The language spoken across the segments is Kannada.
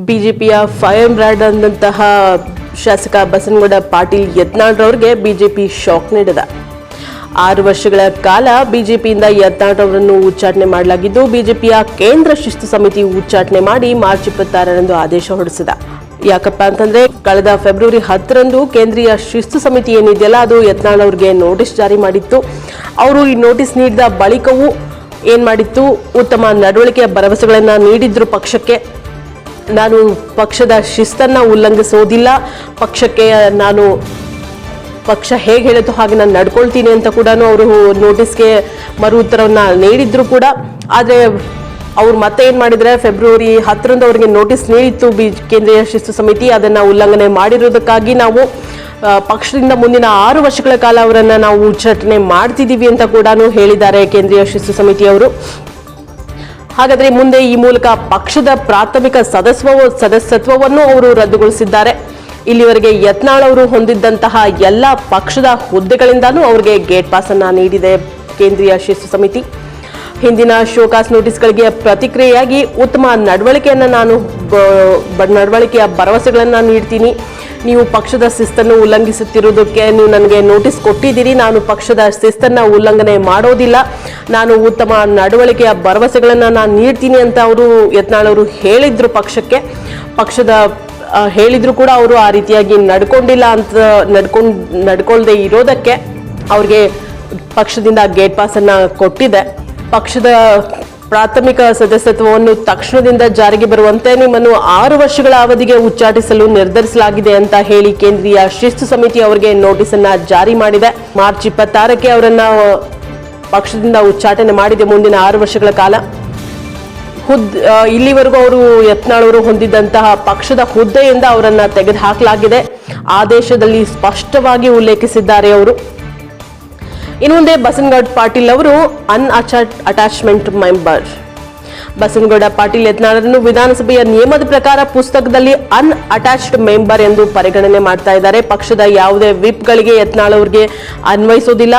ಬಿಜೆಪಿಯ ಫೈರ್ ಬ್ರ್ಯಾಂಡ್ ಅಂದಂತಹ ಶಾಸಕ ಬಸನಗೌಡ ಪಾಟೀಲ್ ಯತ್ನಾಳ್ ರವರಿಗೆ ಬಿಜೆಪಿ ಶಾಕ್ ನೀಡಿದೆ. 6 ವರ್ಷಗಳ ಕಾಲ ಬಿಜೆಪಿಯಿಂದ ಯತ್ನಾಳ್ ಅವರನ್ನು ಉಚ್ಚಾಟನೆ ಮಾಡಲಾಗಿದ್ದು, ಬಿಜೆಪಿಯ ಕೇಂದ್ರ ಶಿಸ್ತು ಸಮಿತಿ ಉಚ್ಚಾಟನೆ ಮಾಡಿ ಮಾರ್ಚ್ 26ರಂದು ಆದೇಶ ಹೊರಡಿಸಿದೆ. ಯಾಕಪ್ಪ ಅಂತಂದ್ರೆ ಕಳೆದ ಫೆಬ್ರವರಿ 10ರಂದು ಕೇಂದ್ರೀಯ ಶಿಸ್ತು ಸಮಿತಿ ಏನಿದೆಯಲ್ಲ ಅದು ಯತ್ನಾಳ್ ಅವರಿಗೆ ನೋಟಿಸ್ ಜಾರಿ ಮಾಡಿತ್ತು. ಅವರು ಈ ನೋಟಿಸ್ ನೀಡಿದ ಬಳಿಕವೂ ಏನ್ ಮಾಡಿತ್ತು, ಉತ್ತಮ ನಡವಳಿಕೆಯ ಭರವಸೆಗಳನ್ನ ನೀಡಿದ್ರು ಪಕ್ಷಕ್ಕೆ. ನಾನು ಪಕ್ಷದ ಶಿಸ್ತನ್ನ ಉಲ್ಲಂಘಿಸೋದಿಲ್ಲ, ಪಕ್ಷಕ್ಕೆ ನಾನು ಪಕ್ಷ ಹೇಗೆ ಹೇಳುತ್ತೋ ಹಾಗೆ ನಾನು ನಡ್ಕೊಳ್ತೀನಿ ಅಂತ ಕೂಡ ಅವರು ನೋಟಿಸ್ಗೆ ಮರು ಉತ್ತರವನ್ನ ನೀಡಿದ್ರು ಕೂಡ. ಆದರೆ ಅವ್ರು ಮತ್ತೆ ಏನ್ ಮಾಡಿದ್ರೆ, ಫೆಬ್ರವರಿ 10ರಂದು ಅವರಿಗೆ ನೋಟಿಸ್ ನೀಡಿತ್ತು ಕೇಂದ್ರೀಯ ಶಿಸ್ತು ಸಮಿತಿ. ಅದನ್ನ ಉಲ್ಲಂಘನೆ ಮಾಡಿರೋದಕ್ಕಾಗಿ ನಾವು ಪಕ್ಷದಿಂದ ಮುಂದಿನ 6 ವರ್ಷಗಳ ಕಾಲ ಅವರನ್ನ ನಾವು ಉಚ್ಚಾಟನೆ ಮಾಡ್ತಿದ್ದೀವಿ ಅಂತ ಕೂಡ ಹೇಳಿದ್ದಾರೆ ಕೇಂದ್ರೀಯ ಶಿಸ್ತು ಸಮಿತಿಯವರು. ಹಾಗಾದ್ರೆ ಮುಂದೆ ಈ ಮೂಲಕ ಪಕ್ಷದ ಪ್ರಾಥಮಿಕ ಸದಸ್ಯತ್ವವನ್ನು ಅವರು ರದ್ದುಗೊಳಿಸಿದ್ದಾರೆ. ಇಲ್ಲಿವರೆಗೆ ಯತ್ನಾಳ್ ಅವರು ಹೊಂದಿದ್ದಂತಹ ಎಲ್ಲ ಪಕ್ಷದ ಹುದ್ದೆಗಳಿಂದಾನೂ ಅವರಿಗೆ ಗೇಟ್ ಪಾಸ್ ಅನ್ನ ನೀಡಿದೆ ಕೇಂದ್ರೀಯ ಶಿಸ್ತು ಸಮಿತಿ. ಹಿಂದಿನ ಶೋಕಾಸ್ ನೋಟಿಸ್ಗಳಿಗೆ ಪ್ರತಿಕ್ರಿಯೆಯಾಗಿ ಉತ್ತಮ ನಡವಳಿಕೆಯ ಭರವಸೆಗಳನ್ನ ನೀಡ್ತೀನಿ. ನೀವು ಪಕ್ಷದ ಶಿಸ್ತನ್ನು ಉಲ್ಲಂಘಿಸುತ್ತಿರುವುದಕ್ಕೆ ನೀವು ನನಗೆ ನೋಟಿಸ್ ಕೊಟ್ಟಿದ್ದೀರಿ. ನಾನು ಪಕ್ಷದ ಶಿಸ್ತನ್ನ ಉಲ್ಲಂಘನೆ ಮಾಡೋದಿಲ್ಲ. ನಾನು ಉತ್ತಮ ನಡವಳಿಕೆಯ ಭರವಸೆಗಳನ್ನ ನಾನು ನೀಡ್ತೀನಿ ಅಂತ ಅವರು ಯತ್ನಾಳ್ ಅವರು ಹೇಳಿದ್ರು ಪಕ್ಷಕ್ಕೆ. ಪಕ್ಷದ ಹೇಳಿದ್ರು ಕೂಡ ಅವರು ಆ ರೀತಿಯಾಗಿ ನಡ್ಕೊಂಡಿಲ್ಲ ಅಂತ ನಡ್ಕೊಳ್ದೆ ಇರೋದಕ್ಕೆ ಅವ್ರಿಗೆ ಪಕ್ಷದಿಂದ ಗೇಟ್ ಪಾಸ್ ಅನ್ನ ಕೊಟ್ಟಿದೆ. ಪಕ್ಷದ ಪ್ರಾಥಮಿಕ ಸದಸ್ಯತ್ವವನ್ನು ತಕ್ಷಣದಿಂದ ಜಾರಿಗೆ ಬರುವಂತೆ ನಿಮ್ಮನ್ನು 6 ವರ್ಷಗಳ ಅವಧಿಗೆ ಉಚ್ಚಾಟಿಸಲು ನಿರ್ಧರಿಸಲಾಗಿದೆ ಅಂತ ಹೇಳಿ ಕೇಂದ್ರೀಯ ಶಿಸ್ತು ಸಮಿತಿ ಅವರಿಗೆ ನೋಟಿಸ್ ಅನ್ನ ಜಾರಿ ಮಾಡಿದೆ. ಮಾರ್ಚ್ 26ಕ್ಕೆ ಅವರನ್ನ ಪಕ್ಷದಿಂದ ಉಚ್ಚಾಟನೆ ಮಾಡಿದೆ ಮುಂದಿನ 6 ವರ್ಷಗಳ ಕಾಲ. ಇಲ್ಲಿವರೆಗೂ ಅವರು ಯತ್ನಾಳ್ ಅವರು ಹೊಂದಿದ್ದಂತಹ ಪಕ್ಷದ ಹುದ್ದೆಯಿಂದ ಅವರನ್ನ ತೆಗೆದುಹಾಕಲಾಗಿದೆ. ಆದೇಶದಲ್ಲಿ ಸ್ಪಷ್ಟವಾಗಿ ಉಲ್ಲೇಖಿಸಿದ್ದಾರೆ ಅವರು. ಇನ್ನು ಮುಂದೆ ಬಸನಗೌಡ ಪಾಟೀಲ್ ಅವರು ಅಟ್ಯಾಚ್ಮೆಂಟ್ ಮೆಂಬರ್. ಬಸನಗೌಡ ಪಾಟೀಲ್ ಯತ್ನಾಳರನ್ನು ವಿಧಾನಸಭೆಯ ನಿಯಮದ ಪ್ರಕಾರ ಪುಸ್ತಕದಲ್ಲಿ ಅಟ್ಯಾಚ್ಡ್ ಮೆಂಬರ್ ಎಂದು ಪರಿಗಣನೆ ಮಾಡ್ತಾ ಇದ್ದಾರೆ. ಪಕ್ಷದ ಯಾವುದೇ ವಿಪ್ಗಳಿಗೆ ಯತ್ನಾಳ್ ಅವರಿಗೆ ಅನ್ವಯಿಸೋದಿಲ್ಲ.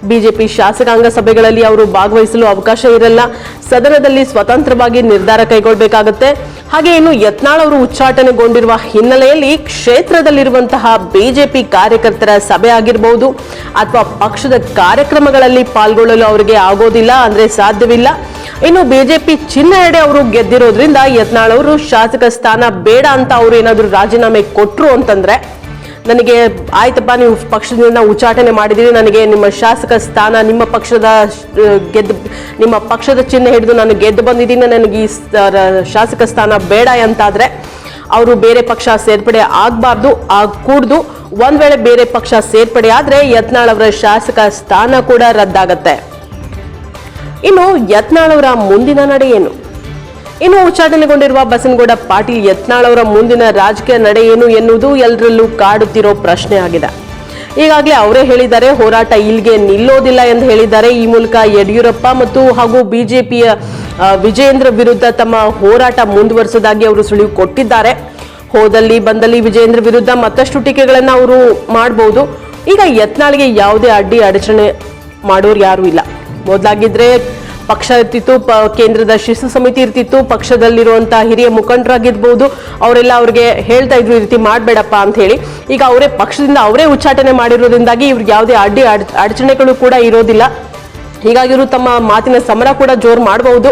ಬಿಜೆಪಿ ಶಾಸಕಾಂಗ ಸಭೆಗಳಲ್ಲಿ ಅವರು ಭಾಗವಹಿಸಲು ಅವಕಾಶ ಇರಲ್ಲ. ಸದನದಲ್ಲಿ ಸ್ವತಂತ್ರವಾಗಿ ನಿರ್ಧಾರ ಕೈಗೊಳ್ಳಬೇಕಾಗುತ್ತೆ. ಹಾಗೆ ಇನ್ನು ಯತ್ನಾಳ್ ಅವರು ಉಚ್ಚಾಟನೆಗೊಂಡಿರುವ ಹಿನ್ನೆಲೆಯಲ್ಲಿ ಕ್ಷೇತ್ರದಲ್ಲಿರುವಂತಹ ಬಿಜೆಪಿ ಕಾರ್ಯಕರ್ತರ ಸಭೆ ಆಗಿರಬಹುದು ಅಥವಾ ಪಕ್ಷದ ಕಾರ್ಯಕ್ರಮಗಳಲ್ಲಿ ಪಾಲ್ಗೊಳ್ಳಲು ಅವರಿಗೆ ಆಗೋದಿಲ್ಲ, ಅಂದ್ರೆ ಸಾಧ್ಯವಿಲ್ಲ. ಇನ್ನು ಬಿಜೆಪಿ ಚಿಹ್ನೆಯಡೆ ಅವರು ಗೆದ್ದಿರೋದ್ರಿಂದ ಯತ್ನಾಳ್ ಅವರು ಶಾಸಕ ಸ್ಥಾನ ಬೇಡ ಅಂತ ಅವರು ಏನಾದ್ರು ರಾಜೀನಾಮೆ ಕೊಟ್ರು ಅಂತಂದ್ರೆ, ನನಗೆ ಆಯ್ತಪ್ಪ ನೀವು ಪಕ್ಷದಿಂದ ಉಚ್ಚಾಟನೆ ಮಾಡಿದೀರಿ, ನನಗೆ ನಿಮ್ಮ ಶಾಸಕ ಸ್ಥಾನ ನಿಮ್ಮ ಪಕ್ಷದ ಚಿಹ್ನೆ ಹಿಡಿದು ನಾನು ಗೆದ್ದು ಬಂದಿದ್ದೀನಿ, ನನಗೆ ಈ ಶಾಸಕ ಸ್ಥಾನ ಬೇಡ ಅಂತಾದ್ರೆ ಅವರು ಬೇರೆ ಪಕ್ಷ ಸೇರ್ಪಡೆ ಆಗಬಾರ್ದು, ಕೂಡ್ದು. ಒಂದ್ ವೇಳೆ ಬೇರೆ ಪಕ್ಷ ಸೇರ್ಪಡೆ ಆದ್ರೆ ಯತ್ನಾಳ್ ಅವರ ಶಾಸಕ ಸ್ಥಾನ ಕೂಡ ರದ್ದಾಗತ್ತೆ. ಇನ್ನು ಯತ್ನಾಳ್ ಅವರ ಮುಂದಿನ ನಡೆ ಏನು? ಇನ್ನು ಉಚ್ಚಾಟನೆಗೊಂಡಿರುವ ಬಸನಗೌಡ ಪಾಟೀಲ್ ಯತ್ನಾಳ್ ಅವರ ಮುಂದಿನ ರಾಜಕೀಯ ನಡೆ ಏನು ಎನ್ನುವುದು ಎಲ್ಲರಲ್ಲೂ ಕಾಡುತ್ತಿರೋ ಪ್ರಶ್ನೆ ಆಗಿದೆ. ಈಗಾಗಲೇ ಅವರೇ ಹೇಳಿದ್ದಾರೆ, ಹೋರಾಟ ಇಲ್ಲಿಗೆ ನಿಲ್ಲೋದಿಲ್ಲ ಎಂದು ಹೇಳಿದ್ದಾರೆ. ಈ ಮೂಲಕ ಯಡಿಯೂರಪ್ಪ ಹಾಗೂ ಬಿಜೆಪಿಯ ವಿಜಯೇಂದ್ರ ವಿರುದ್ಧ ತಮ್ಮ ಹೋರಾಟ ಮುಂದುವರಿಸೋದಾಗಿ ಅವರು ಸುಳಿವು ಕೊಟ್ಟಿದ್ದಾರೆ. ಹೋದಲ್ಲಿ ಬಂದಲ್ಲಿ ವಿಜಯೇಂದ್ರ ವಿರುದ್ಧ ಮತ್ತಷ್ಟು ಟೀಕೆಗಳನ್ನ ಅವರು ಮಾಡಬಹುದು. ಈಗ ಯತ್ನಾಳ್ಗೆ ಯಾವುದೇ ಅಡಚಣೆ ಮಾಡೋರು ಯಾರು ಇಲ್ಲ. ಮೊದಲಾಗಿದ್ರೆ ಪಕ್ಷ ಇರ್ತಿತ್ತು, ಕೇಂದ್ರದ ಶಿಸ್ತು ಸಮಿತಿ ಇರ್ತಿತ್ತು, ಪಕ್ಷದಲ್ಲಿರುವಂತಹ ಹಿರಿಯ ಮುಖಂಡರಾಗಿರ್ಬಹುದು, ಅವರೆಲ್ಲ ಅವ್ರಿಗೆ ಹೇಳ್ತಾ ಇದ್ರು ಈ ರೀತಿ ಮಾಡಬೇಡಪ್ಪ ಅಂತ ಹೇಳಿ. ಈಗ ಅವರೇ ಪಕ್ಷದಿಂದ ಅವರೇ ಉಚ್ಚಾಟನೆ ಮಾಡಿರೋದ್ರಿಂದಾಗಿ ಇವ್ರಿಗೆ ಯಾವುದೇ ಅಡಚಣೆಗಳು ಕೂಡ ಇರೋದಿಲ್ಲ. ಹೀಗಾಗಿ ಇವರು ತಮ್ಮ ಮಾತಿನ ಸಮರ ಕೂಡ ಜೋರು ಮಾಡಬಹುದು.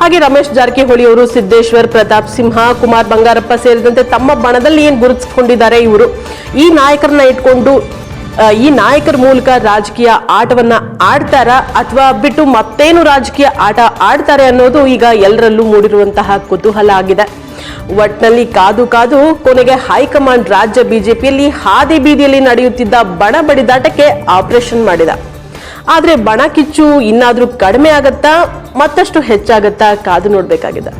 ಹಾಗೆ ರಮೇಶ್ ಜಾರಕಿಹೊಳಿ ಅವರು, ಸಿದ್ದೇಶ್ವರ್, ಪ್ರತಾಪ್ ಸಿಂಹ, ಕುಮಾರ್ ಬಂಗಾರಪ್ಪ ಸೇರಿದಂತೆ ತಮ್ಮ ಬಣದಲ್ಲಿ ಏನ್ ಗುರುತಿಸಿಕೊಂಡಿದ್ದಾರೆ ಇವರು, ಈ ನಾಯಕರನ್ನ ಇಟ್ಕೊಂಡು ಈ ನಾಯಕರ ಮೂಲಕ ರಾಜಕೀಯ ಆಟವನ್ನ ಆಡ್ತಾರ ಅಥವಾ ಬಿಟ್ಟು ಮತ್ತೇನು ರಾಜಕೀಯ ಆಟ ಆಡ್ತಾರೆ ಅನ್ನೋದು ಈಗ ಎಲ್ಲರಲ್ಲೂ ಮೂಡಿರುವಂತಹ ಕುತೂಹಲ ಆಗಿದೆ. ಒಟ್ನಲ್ಲಿ ಕಾದು ಕಾದು ಕೊನೆಗೆ ಹೈಕಮಾಂಡ್ ರಾಜ್ಯ ಬಿಜೆಪಿಯಲ್ಲಿ ಹಾದಿ ಬೀದಿಯಲ್ಲಿ ನಡೆಯುತ್ತಿದ್ದ ಬಣ ಬಡಿದಾಟಕ್ಕೆ ಆಪರೇಷನ್ ಮಾಡಿದ. ಆದ್ರೆ ಬಣ ಕಿಚ್ಚು ಇನ್ನಾದ್ರೂ ಕಡಿಮೆ ಆಗತ್ತಾ, ಮತ್ತಷ್ಟು ಹೆಚ್ಚಾಗತ್ತಾ, ಕಾದು ನೋಡ್ಬೇಕಾಗಿದೆ.